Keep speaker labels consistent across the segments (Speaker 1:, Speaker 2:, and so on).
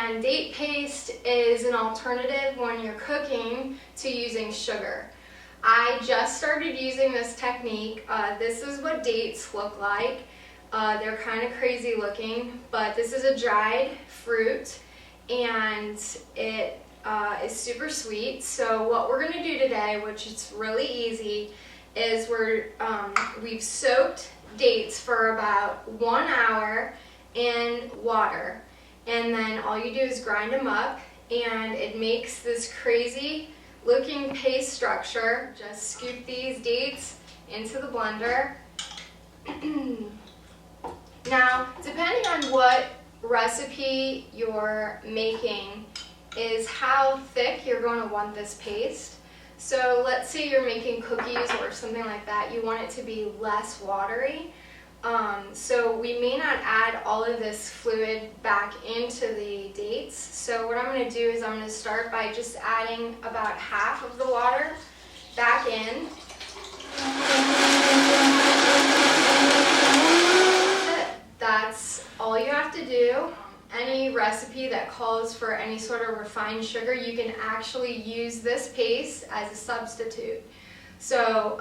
Speaker 1: and date paste is an alternative when you're cooking to using sugar. I just started using this technique. This is what dates look like. They're kind of crazy looking, but this is a dried fruit and it is super sweet. So what we're going to do today, which is really easy, is we've soaked dates for about 1 hour in water, and then all you do is grind them up and it makes this crazy looking paste structure. Just scoop these dates into the blender. Now, depending on what recipe you're making is how thick you're going to want this paste. So let's say you're making cookies or something like that, you want it to be less watery. So we may not add all of this fluid back into the dates. So what I'm going to do is I'm going to start by just adding about half of the water back in. That's all you have to do. Any recipe that calls for any sort of refined sugar, you can actually use this paste as a substitute. So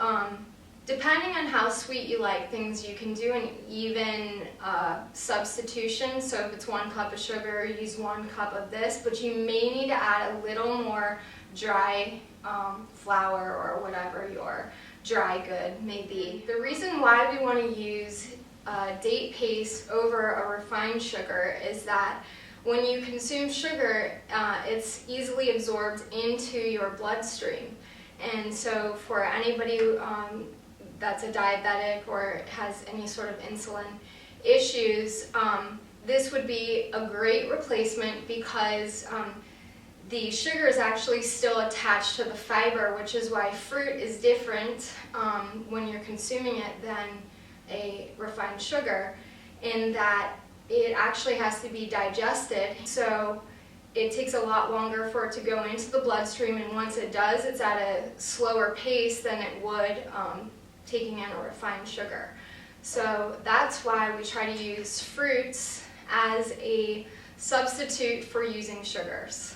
Speaker 1: depending on how sweet you like things, you can do an even substitution. So if it's 1 cup of sugar, use 1 cup of this, but you may need to add a little more dry flour or whatever your dry good may be. The reason why we want to use date paste over a refined sugar is that when you consume sugar, it's easily absorbed into your bloodstream. And so for anybody that's a diabetic or has any sort of insulin issues, this would be a great replacement because the sugar is actually still attached to the fiber, which is why fruit is different when you're consuming it than a refined sugar, in that it actually has to be digested. So it takes a lot longer for it to go into the bloodstream, and once it does, it's at a slower pace than it would taking in a refined sugar. So that's why we try to use fruits as a substitute for using sugars.